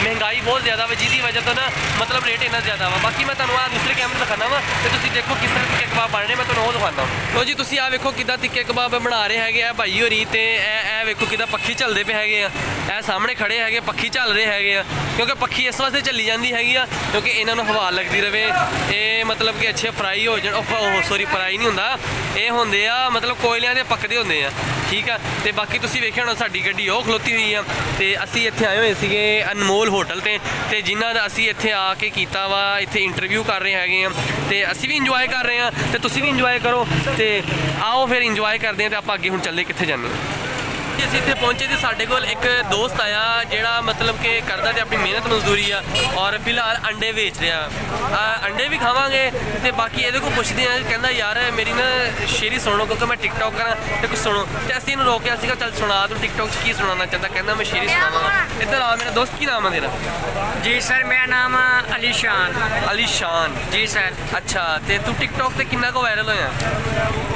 ਮਹਿੰਗਾਈ ਬਹੁਤ ਜ਼ਿਆਦਾ ਵਾ ਜਿਹਦੀ ਵਜ੍ਹਾ ਤੋਂ ਨਾ ਮਤਲਬ ਰੇਟ ਇੰਨਾ ਜ਼ਿਆਦਾ ਵਾ। ਬਾਕੀ ਮੈਂ ਤੁਹਾਨੂੰ ਆਹ ਦੂਸਰੇ ਕੈਮਰੇ ਦਿਖਾਣਾ ਵਾ ਤੇ ਤੁਸੀਂ ਦੇਖੋ ਕਿਸ ਤਰ੍ਹਾਂ ਟਿੱਕੇ ਕਬਾਬ ਬਣ ਰਹੇ, ਮੈਂ ਤੁਹਾਨੂੰ ਉਹ ਦਿਖਾਉਂਦਾ। ਲੋ ਜੀ ਤੁਸੀਂ ਆਹ ਵੇਖੋ ਕਿੱਦਾਂ ਟਿੱਕੇ ਕਬਾਬ ਬਣਾ ਰਹੇ ਹੈਗੇ ਆ ਭਾਈ ਹੋਰੀ ਤੇ ਇਹ ਵੇਖੋ ਕਿੱਦਾਂ ਪੱਖੀ ਚੱਲਦੇ ਪਏ ਹੈਗੇ ਆ। ਇਹ ਸਾਹਮਣੇ ਖੜੇ ਹੈਗੇ ਪੱਖੀ ਚੱਲ ਰਹੇ ਹੈਗੇ ਆ, ਕਿਉਂਕਿ ਪੱਖੀ ਇਸ ਵਾਸਤੇ ਚੱਲੀ ਜਾਂਦੀ ਹੈਗੀ ਆ ਕਿਉਂਕਿ ਇਹਨਾਂ ਨੂੰ ਹਵਾ ਲੱਗਦੀ ਰਵੇ। ਇਹ ਮਤਲਬ ਕਿ ਅੱਛੇ ਫਰਾਈ ਹੋ ਜਾਣ। ਉਹ ਸੌਰੀ ਫਰਾਈ ਨਹੀਂ ਹੁੰਦਾ, ਇਹ ਹੁੰਦੇ ਆ ਮਤਲਬ ਕੋਇਲਿਆਂ ਦੇ ਪੱਕਦੇ ਹੁੰਦੇ ਆ, ਠੀਕ ਆ। ਤੇ ਬਾਕੀ ਤੁਸੀਂ ਵੇਖਿਆ ਹੋਣਾ ਸਾਡੀ ਗੱਡੀ ਉਹ ਖਲੋਤੀ ਹੋਈ ਆ ਤੇ ਅਸੀਂ ਇੱਥੇ ਆਏ ਹੋਏ ਸੀਗੇ ਅਨਮੋਲ ਹੋਟਲ ਤੇ ਜਿਨ੍ਹਾਂ ਦਾ ਅਸੀਂ ਇੱਥੇ ਆ ਕੇ ਕੀਤਾ ਵਾ, ਇੱਥੇ ਇੰਟਰਵਿਊ ਕਰ ਰਹੇ ਹੈਗੇ ਆ ਤੇ ਅਸੀਂ ਵੀ ਇੰਜੋਏ ਕਰ ਰਹੇ ਆ ਤੇ ਤੁਸੀਂ ਵੀ ਇੰਜੋਏ ਕਰੋ ਤੇ ਆਓ ਫਿਰ ਇੰਜੋਏ ਕਰਦੇ ਆ ਤੇ ਆਪਾਂ ਅੱਗੇ ਹੁਣ ਚੱਲੇ ਕਿੱਥੇ ਜਾਂਦੇ ਹਾਂ। ਅਸੀਂ ਇੱਥੇ ਪਹੁੰਚੇ ਤੇ ਸਾਡੇ ਕੋਲ ਇੱਕ ਦੋਸਤ ਆਇਆ ਜਿਹੜਾ ਮਤਲਬ ਕਿ ਕਰਦਾ ਤੇ ਆਪਣੀ ਮਿਹਨਤ ਮਜ਼ਦੂਰੀ ਆ ਔਰ ਫਿਲਹਾਲ ਅੰਡੇ ਵੇਚ ਰਿਹਾ। ਅੰਡੇ ਵੀ ਖਾਵਾਂਗੇ ਤੇ ਬਾਕੀ ਇਹਦੇ ਕੋਲ ਪੁੱਛਦੇ ਆ, ਕਹਿੰਦਾ ਯਾਰ ਮੇਰੀ ਨਾ ਸ਼ੇਰੀ ਸੁਣੋ ਕਿਉਂਕਿ ਮੈਂ ਟਿਕਟੌਕ ਕਰਾਂ ਤੇ ਕੁਝ ਸੁਣੋ ਤੇ ਅਸੀਂ ਇਹਨੂੰ ਰੋਕਿਆ ਸੀਗਾ ਚੱਲ ਸੁਣਾ ਤੂੰ ਟਿਕਟੌਕ 'ਚ ਕੀ ਸੁਣਾਉਣਾ ਚਾਹੁੰਦਾ। ਕਹਿੰਦਾ ਮੈਂ ਸ਼ੇਰੀ ਸੁਣਾਵਾਂਗਾ। ਇੱਧਰ ਆ ਮੇਰਾ ਦੋਸਤ ਕੀ ਨਾਮ ਹੈ ਤੇਰਾ? जी सर मेरा नाम अली शान। ਅਲੀ ਸ਼ਾਨ। जी सर ਅੱਛਾ ਤੇ ਤੂੰ ਟਿਕਟੌਕ ਤੇ ਕਿੰਨਾ ਕੁ ਵਾਇਰਲ ਹੋਇਆ?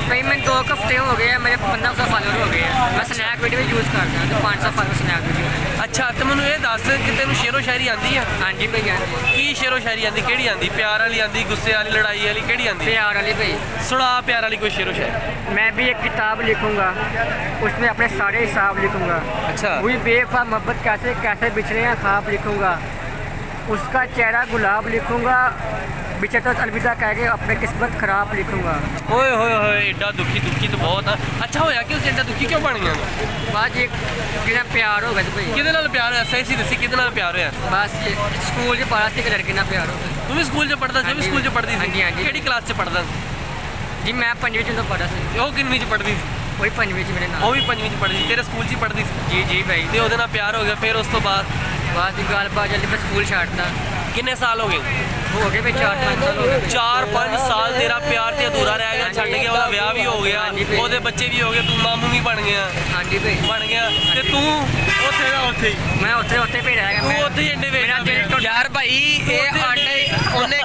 भाई मैं 2 हफ्ते हो गए हैं, मेरे 1500 फॉलोअर हो गए हैं। मैं स्नैक वीडियो यूज़ करता हूँ तो 500 फॉलोअर स्नैक वीडियो। ਅੱਛਾ ਤੇ ਮੈਨੂੰ ਇਹ ਦੱਸ ਕਿ ਤੈਨੂੰ ਸ਼ੇਰੋ ਸ਼ਾਇਰੀ ਆਂਦੀ ਆ? ਹਾਂਜੀ ਭਈ ਕੀ ਸ਼ੇਰੋ ਸ਼ਾਇਰੀ ਆਂਦੀ? ਕਿਹੜੀ ਆਂਦੀ? ਪਿਆਰ ਵਾਲੀ ਆਂਦੀ, ਗੁੱਸੇ ਵਾਲੀ, ਲੜਾਈ ਵਾਲੀ, ਕਿਹੜੀ ਆਂਦੀ? प्यार वाली भई ਸੁਣਾ ਪਿਆਰ ਵਾਲੀ ਕੋਈ ਸ਼ੇਰੋ ਸ਼ਾਇਰੀ। मैं भी एक किताब लिखूंगा, उसमें अपने सारे हिसाब लिखूंगा। अच्छा। वही बेवफा मोहब्बत कैसे कैसे बिछड़े हैं ख्वाब लिखूंगा, उसका चेहरा गुलाब लिखूंगा, बिछड़ तो अलविदा कह के अपने किस्मत खराब लिखूंगा। ਓਏ ਹੋਏ ਹੋਏ ਏਡਾ ਦੁਖੀ ਤਾਂ ਬਹੁਤ ਆ। ਅੱਛਾ ਹੋਇਆ ਕਿ ਉਸ ਏਡਾ ਦੁਖੀ ਕਿਉਂ ਬਣ ਗਿਆ? बाद एक बिना प्यार हो गया भाई, ਕਿਹਦੇ ਨਾਲ ਪਿਆਰ ਹੋਇਆ? ਸਹੀ ਸੀ ਦੱਸੀ ਕਿਹਦੇ ਨਾਲ ਪਿਆਰ ਹੋਇਆ? बस ये स्कूल से पढ़ा थी, एक लड़के ना प्यार हो गया। ਤੂੰ ਵੀ ਸਕੂਲ 'ਚ ਪੜ੍ਹਦਾ ਸੀ? ਉਹ ਵੀ ਸਕੂਲ 'ਚ ਪੜ੍ਹਦੀ ਸੀ? ਹਾਂਜੀ, ਹਾਂਜੀ। ਕਿਹੜੀ ਕਲਾਸ 'ਚ ਪੜ੍ਹਦਾ? जी मैं 5वीं तो पढ़ा सी, ਉਹ ਕਿੰਨੀ 'ਚ ਪੜ੍ਹਦੀ ਸੀ? वही 5वीं मेरे ਉਹ नाल। ਵੀ 5ਵੀਂ 'ਚ ਪੜ੍ਹਦੀ ਸੀ? ਤੇਰੇ ਸਕੂਲ 'ਚ ਹੀ ਪੜ੍ਹਦੀ ਸੀ? जी जी भाई। ਤੇ ਉਹਦੇ ਨਾਲ ਪਿਆਰ ਹੋ ਗਿਆ, ਫਿਰ ਉਸ ਤੋਂ ਬਾਅਦ बाद गल बात जल्दी मैं स्कूल छाड़ता, ਕਿੰਨੇ ਸਾਲ ਹੋ ਗਏ? हो गए भाई 4-5 साल हो गए। 4-5 ਸਾਲ ਤੇਰਾ ਪਿਆਰ ਤੇ ਅਧੂਰਾ ਰਹਿ ਗਿਆ, ਛੱਡ ਗਿਆ। ਉਹਦਾ ਵਿਆਹ ਵੀ ਹੋ ਗਿਆ, ਹਾਂਜੀ ਭਾਈ। ਉਹਦੇ ਬੱਚੇ ਵੀ ਹੋ ਗਏ, ਤੂੰ ਮਾਮੂ ਵੀ ਬਣ ਗਿਆ हाँ जी भाई। ਤੇ ਤੂੰ ਉੱਥੇ ਦਾ ਉੱਥੇ ਹੀ मैं उत्थे उत्थे पे रह गया, ਤੂੰ मैं ਉੱਥੇ ਹੀ ਇੰਡੇ मेरा दिल ਵੇਚ टुट ਯਾਰ ਭਾਈ ਇਹ ਆਂਡੇ ਉਹਨੇ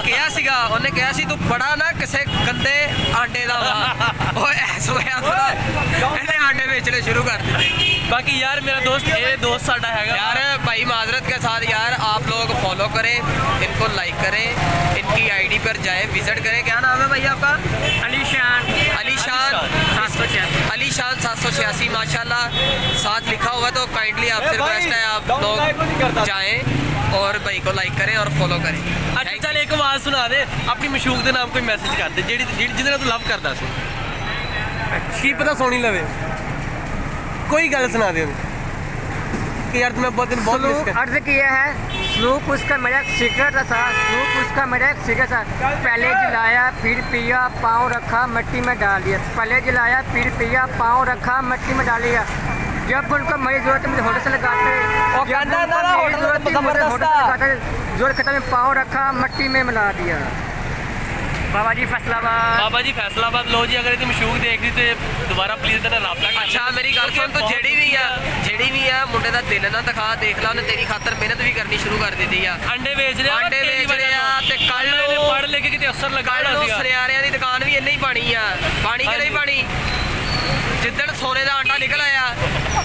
ਕਿਹਾ ਸੀ ਤੂੰ ਬੜਾ ਨਾ ਕਿਸੇ ਗੰਦੇ ਆਂਡੇ ਦਾ ਵਾ। ਓਏ ਐਸ ਹੋਇਆ ਥੋੜਾ ਇਹਨੇ ਆਂਡੇ ਵੇਚਣੇ ਸ਼ੁਰੂ ਕਰ ਦਿੱਤੇ। ਬਾਕੀ ਯਾਰ ਮੇਰਾ ਦੋਸਤ ਇਹ ਦੋਸਤ ਸਾਡਾ ਹੈਗਾ यार भाई माजरत के साथ यार आप लोग फॉलो करें, इनको लाइक करें, इनकी आईडी पर जाएं, विजिट करें। क्या नाम है भाई आपका? अलीशान अलीशान 786। अलीशान 786 माशाल्लाह साथ लिखा हुआ। तो काइंडली आपसे रिक्वेस्ट है आप लोग जाएं और भाई को लाइक करें और फॉलो करें। ਅੱਛਾ ਚੱਲ ਇੱਕ ਆਵਾਜ਼ ਸੁਣਾ ਦੇ ਆਪਣੀ ਮਸ਼ੂਕ ਦੇ ਨਾਮ, ਕੋਈ ਮੈਸੇਜ ਕਰ ਦੇ ਜਿਹਦੇ ਨਾਲ ਤੂੰ ਲਵ ਕਰਦਾ ਸੀ। ਕੀ ਪਤਾ ਸੋਣੀ ਲਵੇ, ਕੋਈ ਗੱਲ ਸੁਣਾ ਦੇ ਉਹਨੂੰ ਕਿ ਯਾਰ ਮੈਂ ਬਹੁਤ ਮਿਸ ਕਰ। अर्ज किया है स्नूप उसका मेरा एक सिगरेट था, स्नूप उसका मेरा एक सिगरेट था। पहले जलाया फिर पिया, पाँव रखा मिट्टी में डाल दिया। पहले जलाया फिर पिया, पाँव रखा मिट्टी में डाल दिया। जब उनको मेरी जरूरत मुझे होटल से लगाते, जब कहना उनको ना मेरी जरूरत थी, मुझे होटल से लगाते, जरूरत खत्म, पाँव रखा मिट्टी में मिला दिया। बाबा जी फैसलाबाद। ਬਾਬਾ ਜੀ ਫੈਸਲਾਬਾਦ ਲੋ ਜੀ, ਅਗਰ ਇਹਦੀ ਮਸ਼ੂਕ ਦੇਖਦੀ ਤੇ ਦੁਬਾਰਾ ਪਲੀਜ਼ ਤੇਰਾ ਰਾਬਤਾ ਕਰ। ਅੱਛਾ ਮੇਰੀ ਗੱਲ ਸੁਣ, ਤੂੰ ਜਿਹੜੀ ਵੀ ਆ ਮੁੰਡੇ ਦਾ ਦਿਲ ਨਾ ਦਿਖਾ, ਦੇਖ ਲਾ ਉਹਨੇ ਤੇਰੀ ਖਾਤਰ ਮਿਹਨਤ ਵੀ ਕਰਨੀ ਸ਼ੁਰੂ ਕਰ ਦਿੱਤੀ ਆ। ਅੰਡੇ ਵੇਚ ਰਿਹਾ, ਅੰਡੇ ਵੇਚ ਰਿਹਾ ਤੇ ਕੱਲ ਇਹਨੇ ਨੂੰ ਪੜ੍ਹ ਲੈ ਕੇ ਕਿਤੇ ਅਫਸਰ ਲੱਗਾ ਕੱਲ ਹੋਣਾ ਨੂੰ ਸੀਗਾ। ਸੁਨਿਆਰਿਆਂ ਦੀ ਦੁਕਾਨ ਵੀ ਇੰਨੇ ਹੀ ਪਾਣੀ ਆ। ਪਾਣੀ ਕਿ ਨਹੀਂ ਪਾਣੀ? ਜਿੱਦਣ ਸੋਨੇ ਦਾ ਆਂਡਾ ਨਿਕਲ ਆਇਆ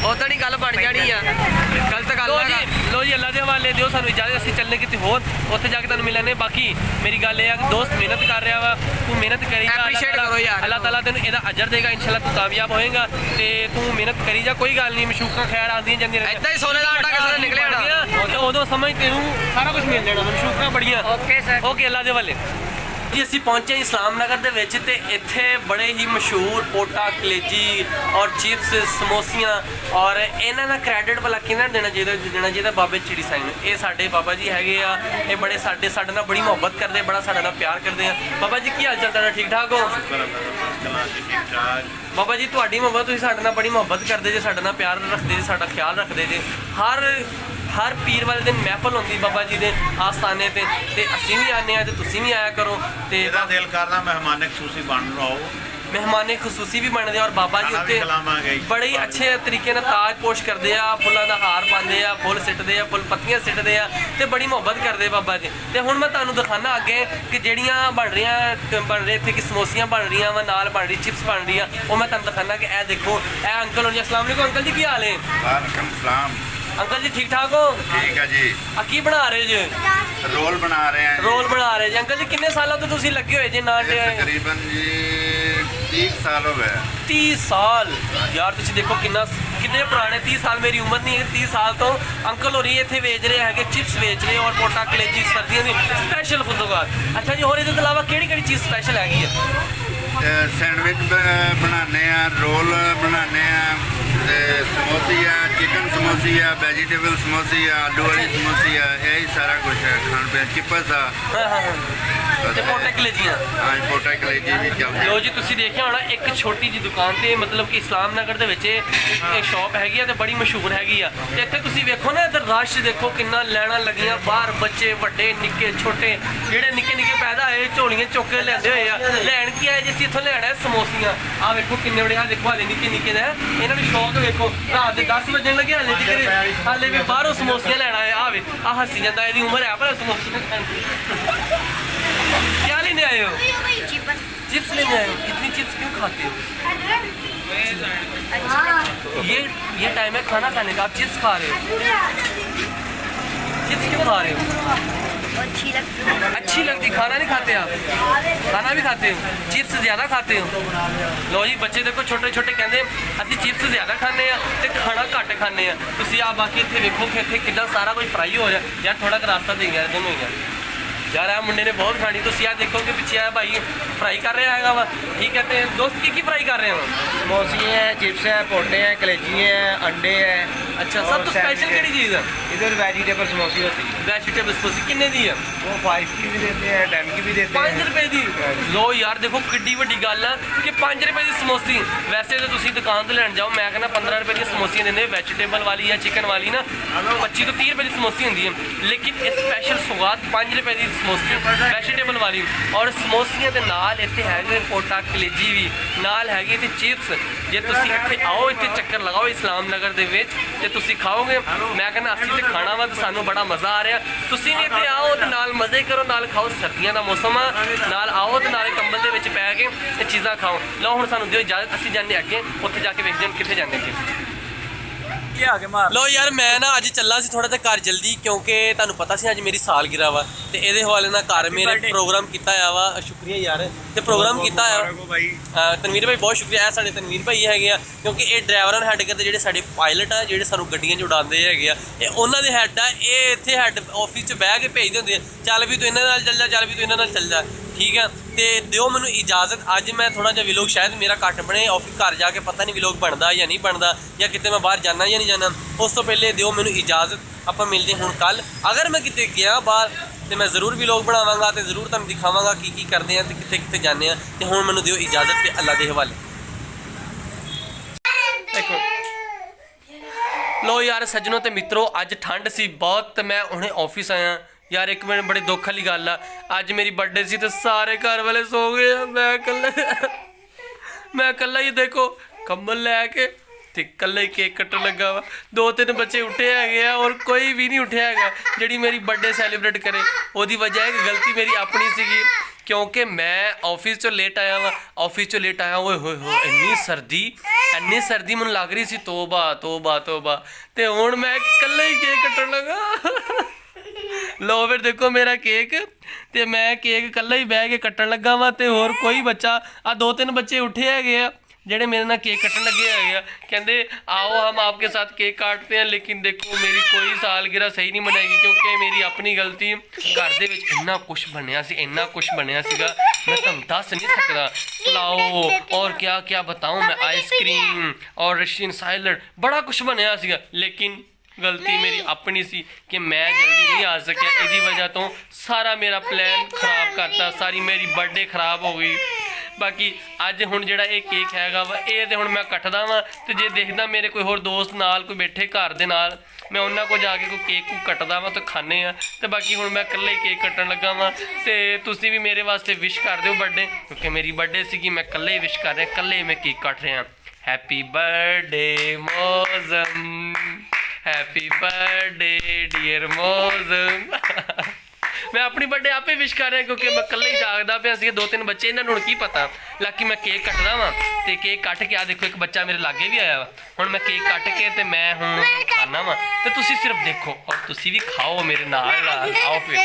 ਉਦੋਂ ਹੀ ਗੱਲ ਬਣ ਜਾਣੀ ਆ। ਗਲਤ ਗੱਲ ਲੋ ਹੈ। ਜੀ ਲੋ ਜੀ, ਅੱਲਾ ਦੇ ਹਵਾਲੇ ਦਿਓ ਸਾਨੂੰ ਇਜਾਜ਼ਤ, ਅਸੀਂ ਚੱਲਨੇ ਕਿਤੇ ਹੋਰ, ਉੱਥੇ ਜਾ ਕੇ ਤੁਹਾਨੂੰ ਮਿਲਣੇ। ਬਾਕੀ ਮੇਰੀ ਗੱਲ ਇਹ ਆ ਕਿ ਦੋਸਤ ਮਿਹਨਤ ਕਰ ਰਿਹਾ ਵਾ, ਤੂੰ ਮਿਹਨਤ ਕਰੀ ਜਾ, Appreciate ਕਰੋ ਯਾਰ। ਅੱਲਾਹ ਤਾਲਾ ਤੈਨੂੰ ਇਹਦਾ ਅਜਰ ਦੇਗਾ ਇਨਸ਼ਾਅੱਲਾ, ਤੂੰ ਕਾਮਯਾਬ ਹੋਏਗਾ ਤੇ ਤੂੰ ਮਿਹਨਤ ਕਰੀ ਜਾ, ਕੋਈ ਗੱਲ ਨਹੀਂ। ਮਸ਼ੂਕਾਂ ਖੈਰ ਆਉਂਦੀਆਂ ਜਾਂਦੀਆਂ ਰਹਿੰਦੀਆਂ, ਏਦਾਂ ਹੀ ਸੋਨੇ ਦਾ ਆਟਾ ਕਿਸੇ ਦਾ ਨਿਕਲਿਆ ਨਾ। ਤੇ ਉਦੋਂ ਸਮਝ ਤੈਨੂੰ ਸਾਰਾ ਕੁਝ ਮਿਲ ਜਾਣਾ। ਮਸ਼ੂਕਾਂ ਬੜੀਆਂ ओके सर। ਓਕੇ, ਅੱਲਾ ਦੇ ਹਵਾਲੇ ਜੀ। ਅਸੀਂ ਪਹੁੰਚੇ ਇਸਲਾਮ ਨਗਰ ਦੇ ਵਿੱਚ ਤੇ ਇੱਥੇ ਬੜੇ ਹੀ ਮਸ਼ਹੂਰ ਪੋਟਾ, ਕਲੇਜੀ ਔਰ ਚਿਪਸ, ਸਮੋਸੀਆਂ ਔਰ ਇਹਨਾਂ ਦਾ ਕ੍ਰੈਡਿਟ ਭਲਾ ਕਿਹਨਾਂ ਦੇਣਾ ਚਾਹੀਦਾ ਬਾਬੇ ਚਿੜੀ ਸਾਈਂ ਨੂੰ। ਇਹ ਸਾਡੇ ਬਾਬਾ ਜੀ ਹੈਗੇ ਆ, ਇਹ ਬੜੇ ਸਾਡੇ ਨਾਲ ਬੜੀ ਮੁਹੱਬਤ ਕਰਦੇ, ਬੜਾ ਸਾਡੇ ਨਾਲ ਪਿਆਰ ਕਰਦੇ ਆ। ਬਾਬਾ ਜੀ ਕੀ ਹਾਲ ਚਾਲ ਤੁਹਾਡਾ? ਠੀਕ ਠਾਕ ਹੋ? ਬਾਬਾ ਜੀ ਤੁਹਾਡੀ ਮੁਹੱਬਤ, ਤੁਸੀਂ ਸਾਡੇ ਨਾਲ ਬੜੀ ਮੁਹੱਬਤ ਕਰਦੇ ਜੇ, ਸਾਡੇ ਨਾਲ ਪਿਆਰ ਰੱਖਦੇ ਜੇ, ਸਾਡਾ ਖਿਆਲ ਰੱਖਦੇ ਜੇ। ਹਰ ਪੀਰ ਵਾਲੇ ਦਿਨ ਮਹਿਫਲ ਹੁੰਦੀ ਬਾਬਾ ਜੀ ਦੇ ਆਸਤਾਨੇ ਤੇ ਅਸੀਂ ਵੀ ਆਨੇ ਆ ਤੇ ਤੁਸੀਂ ਵੀ ਆਇਆ ਕਰੋ ਤੇ ਇਹਦਾ ਦਿਲ ਕਰਦਾ ਮਹਿਮਾਨੇ ਖਸੂਸੀ ਬਣ ਰਹੋ, ਮਹਿਮਾਨੇ ਖਸੂਸੀ ਵੀ ਬਣਦੇ ਔਰ ਬਾਬਾ ਜੀ ਖਾਣਾ ਵੀ ਉੱਤੇ ਖਿਲਾਵਾਂਗੇ। ਬੜੇ ਹੀ ਅੱਛੇ ਤਰੀਕੇ ਨਾਲ ਤਾਜ ਪੋਸ਼ ਕਰਦੇ ਆ, ਫੁੱਲਾਂ ਦਾ ਹਾਰ ਪਾਉਂਦੇ ਆ, ਫੁੱਲ ਸਿੱਟਦੇ ਆ, ਫੁੱਲ ਪੱਤੀਆਂ ਸਿੱਟਦੇ ਆ ਤੇ ਬੜੀ ਮੁਹੱਬਤ ਕਰਦੇ ਬਾਬਾ ਜੀ। ਤੇ ਹੁਣ ਮੈਂ ਤੁਹਾਨੂੰ ਦਿਖਾਣਾ ਅੱਗੇ ਕਿ ਜਿਹੜੀਆਂ ਬਣ ਰਹੇ ਇੱਥੇ ਕਿ ਸਮੋਸੀਆਂ ਬਣ ਰਹੀਆਂ ਵਾ, ਨਾਲ ਬਣ ਰਹੀ ਚਿਪਸ ਬਣ ਰਹੀਆਂ, ਉਹ ਮੈਂ ਤੁਹਾਨੂੰ ਦਿਖਾਣਾ ਕਿ ਇਹ ਦੇਖੋ, ਇਹ ਅੰਕਲ ਹੋਣੀ। अस्सलाम वालेकुम अंकल जी, की हाल है? ਵਾਲੇਕਮ ਸਲਾਮ। अंकल जी ठीक ठाक हो? ਠੀਕ ਹੈ ਜੀ। ਆ ਕੀ ਬਣਾ ਰਹੇ ਜੇ? ਰੋਲ ਬਣਾ ਰਹੇ ਹਾਂ ਜੀ। ਰੋਲ ਬਣਾ ਰਹੇ ਜੀ। ਅੰਕਲ ਜੀ ਕਿੰਨੇ ਸਾਲਾਂ ਤੋਂ ਤੁਸੀਂ ਲੱਗੇ ਹੋਏ ਜੇ ਨਾਨ ਇਹ ਤਕਰੀਬਨ ਜੀ 30 ਸਾਲ ਹੋ ਗਏ। 30 ਸਾਲ ਯਾਰ, ਤੁਸੀਂ ਦੇਖੋ ਕਿੰਨੇ ਪੁਰਾਣੇ 30 ਸਾਲ। ਮੇਰੀ ਉਮਰ ਨਹੀਂ ਹੈ 30 ਸਾਲ ਤੋਂ ਅੰਕਲ ਹੋਰੀ ਇੱਥੇ ਵੇਚ ਰਹੇ ਹੈਗੇ, ਚਿਪਸ ਵੇਚ ਰਹੇ ਔਰ ਪੋਟਾ, ਕਲੇਜੀ, ਸਰਦੀਆਂ ਦੀ ਸਪੈਸ਼ਲ ਖੁਦਗਾਰ। ਅੱਛਾ ਜੀ, ਹੋਰ ਇਹਦੇ ਤੋਂ ਇਲਾਵਾ ਕਿਹੜੀ ਚੀਜ਼ ਸਪੈਸ਼ਲ ਹੈਗੀ ਹੈ? ਸੈਂਡਵਿਚ ਬਣਾਉਂਦੇ ਆ, ਰੋਲ ਬਣਾਉਂਦੇ ਆ ਤੇ ਸਮੋਸੀ ਆ, ਚਿਕਨ ਸਮੋਸੀ ਆ, ਵੈਜੀਟੇਬਲ ਸਮੋਸੀ ਆ, ਆਲੂ ਵਾਲੀ ਸਮੋਸੀ ਆ, ਇਹ ਹੀ ਸਾਰਾ ਕੁਝ ਹੈ ਖਾਣ ਪੀਣ। ਚਿਪਸ ਆ ਤੇ ਪੋਟੇ ਕਲੇਜੀਆਂ। ਹਾਂ, ਪੋਟਾ ਕਲੇਜੀ ਵੀ ਚੱਲਦੀ। ਲੋ ਜੀ, ਤੁਸੀਂ ਦੇਖਿਆ ਹੋਣਾ ਇੱਕ ਛੋਟੀ ਜੀ ਦੁਕਾਨ ਤੇ ਮਤਲਬ ਕਿ ਇਸਲਾਮ ਨਗਰ ਦੇ ਵਿੱਚ ਇਹ ਸ਼ਾਪ ਹੈਗੀ ਆ ਤੇ ਬੜੀ ਮਸ਼ਹੂਰ ਹੈਗੀ ਆ। ਤੇ ਇੱਥੇ ਤੁਸੀਂ ਵੇਖੋ ਨਾ, ਇੱਧਰ ਰਸ਼ ਦੇਖੋ ਕਿੰਨਾ, ਲੈਣਾ ਲੱਗੀਆਂ ਬਾਹਰ, ਬੱਚੇ ਵੱਡੇ ਨਿੱਕੇ ਛੋਟੇ, ਜਿਹੜੇ ਨਿੱਕੇ ਪੈਦਾ ਹੋਏ ਝੋਲੀਆਂ ਚੁੱਕ ਕੇ ਲੈਂਦੇ ਹੋਏ ਆ। ਲੈਣ ਕੀ ਆਏ ਜਿਸ ਇੱਥੋਂ ਲੈਣਾ ਸਮੋਸੀਆਂ। ਆ ਵੇਖੋ ਕਿੰਨੇ ਬੜੇ, ਆ ਦੇਖੋ ਹਾਲੇ ਨਿੱਕੇ ਦਾ ਇਹਨਾਂ ਨੂੰ ਸ਼ੌਕ ਵੇਖੋ। ਰਾਤ ਦੇ 10 ਵਜਣ ਲੱਗੇ ਹਾਲੇ ਵੀ ਬਾਹਰੋਂ ਸਮੋਸੀਆਂ ਲੈਣਾ ਹੈ। ਆ ਵੇ ਆ ਹੱਸੀ ਜਾਂਦਾ, ਇਹਦੀ ਉਮਰ ਹੈ ਪਰ ਸਮੋਸੀਆਂ ਖਾਣ ਦੀ। क्या लेने आए हो? चिप्स लेने आए हो? इतनी चिप्स क्यों खाते हो? ये टाइम है खाना खाने का, आप चिप्स खा रहे हो। चिप्स क्यों खा रहे हो? अच्छी लगती है। अच्छी लगती, खाना नहीं खाते आप? खाना भी खाते हो, चिप्स ज़्यादा खाते हो? लो जी बच्चे देखो छोटे छोटे कहते ਅਸੀਂ चिप्स ज़्यादा खाने ਤੇ ਖਾਣਾ ਘੱਟ ਖਾਂਦੇ ਆ। ਤੁਸੀਂ ਆ ਬਾਕੀ ਇੱਥੇ ਵੇਖੋ ਕਿ ਇੱਥੇ ਕਿੰਨਾ ਸਾਰਾ ਕੁਝ ਫਰਾਈ ਹੋ ਰਿਹਾ ਯਾਰ। ਥੋੜਾ ਕੁ ਰਾਸਤਾ ਦੇ ਗਿਆ ਦੋਨੋਂ ਯਾਰ। यार आ मुंडे ने बहुत खानी। तो आ देखो कि पिछे आ भाई फ्राई कर रहा है वा, ठीक है। तो दोस्त की फ्राई कर रहे हो? समोसी है, चिप्स है, पोटे हैं, कलेजी है, अंडे है। अच्छा, सब तो स्पेशल केड़ी चीज़ है? इधर वेजिटेबल समोसी होती है। वेजिटेबल समोसी किन्ने दी है? वो 5 की भी देते हैं, 10 की भी देते हैं। 5 रुपए दी? लो यार देखो किड्डी वड्डी गल है कि 5 रुपए की समोसी। वैसे तो तुसी दुकान तो लैन जाओ, मैं कहना 15 रुपए की समोसियां देंगे वेजिटेबल वाली या चिकन वाली ना 25 तो 30 रुपए की समोसी होंगी है। लेकिन स्पेशल सौगात 5 रुपए की समोसी वेजिटेबल वाली। और समोसियां दे नाल इत्थे हैगे पोटा कलेजी भी नाल हैगी ते चिप्स। जे तुसी इत्थे आओ, इत्थे चक्कर लगाओ इस्लाम नगर दे विच ते तुसी खाओगे। मैं कहना असीं ते खाना वा ते सानू बड़ा मज़ा आ रहा। तुसी भी इत्थे आओ ते नाल मज़े करो, नाल खाओ। सर्दियां दा मौसम आ, नाल आओ ते नाल कंबल दे विच पै के ते चीज़ां खाओ। लो हुण सानू दिओ इजाज़त, असीं जाने अगे, उत्थे जाके वेखदे हां कित्थे जाने अगे। लो यार मैं ना अज चला सी थोड़ा जिहा घर जल्दी, क्योंकि तुहानू पता सी अज मेरी सालगिरह वा ते इहदे हवाले नाल घर मेरे प्रोग्राम कीता होया वा। शुक्रिया यार, ते प्रोग्राम कीता होया तनवीर भाई, बहुत शुक्रिया है। साडे तनवीर भाई हैगे आ, क्योंकि ये ड्राइवरां हैड करदे जेहड़े साडे पायलट आ, जेहड़े सानू गड्डियां च उड़ांदे हैगे आ, ये उन्हां दे हैड आ। ये इत्थे हैड ऑफिस च बैठ के भेजदे हुंदे, चल भी तू इन्हां नाल चल जा, चल भी तू इन्हां नाल चल जा, ठीक है। तो दिओ मैनू इजाज़त, अज मैं थोड़ा जिहा विलोग शायद मेरा घट बने, ऑफिस घर जाके पता नहीं विलोग बनता या नहीं बनता, या कितने मैं बाहर जाना या नहीं जाना। उस तो पहले दिओ मैनू इजाज़त, आपां मिलदे हुण कल। अगर मैं किते गया बाहर तो मैं ज़रूर विलोग बनावांगा, तो ज़रूर तुहानू दिखावांगा की करते हैं, तो कित्थे कित्थे जाने। तो हुण मैनू दिओ इजाज़त ते अल्लाह दे हवाले। लो यार सज्जनों ते मित्रों, अज ठंड सी बहुत, तो मैं हुणे ऑफिस आया यार। एक मिनट बड़ी दुख वाली गल आ, अज मेरी बर्थडे सी तो सारे घर वाले सो गए, मैं कल्ला ही देखो कंबल लैके ते कल्ला ही केक कट्टन लगा वा। 2-3 बच्चे उठे है और कोई भी नहीं उठे है जिहड़ी मेरी बर्थडे सैलीब्रेट करे। ओदी वजह है कि गलती मेरी अपनी सीगी, क्योंकि मैं ऑफिस चो लेट आया वा। ऑफिस चो लेट आया, ओए होए होए इन्नी सर्दी मैनूं लग रही सी, तोबा तोबा तोबा। ते हुण मैं कल्ला ही केक कट्टन लगा। लो फिर देखो मेरा केक, ते मैं केक कल्ला ही बह के कट्टन लगा वा। ते होर कोई बच्चा आ 2-3 बच्चे उठे है जेड़े मेरे नाल केक कट्टन लगे है, कहते आओ हम आपके साथ केक काटते हैं। लेकिन देखो मेरी कोई सालगिरह सही नहीं मनाएगी, क्योंकि मेरी अपनी गलती। घर दे विच इन्ना कुछ बनया सी, इन्ना कुछ बनया सीगा, मैं तुहानू दस नहीं सकदा। पुलाओ और क्या क्या बताऊँ मैं, आइसक्रीम और रशियन साइलड, बड़ा कुछ बनया सीगा। लेकिन गलती मेरी अपनी सी कि मैं जल्दी नहीं आ सकिया। इसकी वजह तो सारा मेरा प्लान खराब करता, सारी मेरी बर्थडे खराब हो गई। बाकी अज हुण जिहड़ा ये केक हैगा वा, ये तो हुण मैं कटदा वां, ते जे देखदा मेरे कोई होर दोस्त नाल कोई बैठे घर दे नाल, मैं उन्हां को जाके कोई केक को कटदा वां तो खाने आ। ते बाकी हुण मैं इकल्ला ही केक कट्टन लगा वां। ते तुसीं भी मेरे वास्ते विश कर दिओ बर्थडे, क्योंकि मेरी बर्थडे सीगी, मैं इकल्ले ही विश कर रहा, इकल्ले मैं केक कट रहा। Happy birthday Mauzam, happy birthday dear Mauzam. मैं अपनी बर्थडे आपे विश कर रहा, क्योंकि मैं कल ही जागदा पे सी। 2-3 बच्चे इन्होंने हुण की पता, लाकि मैं केक कटदा वां ते केक कट के आ देखो एक बच्चा मेरे लागे भी आया वा। हुण मैं केक कट के ते मैं हुण खाना वा, ते तुसीं सिर्फ देखो और तुसीं भी खाओ मेरे नाल। आओ फिर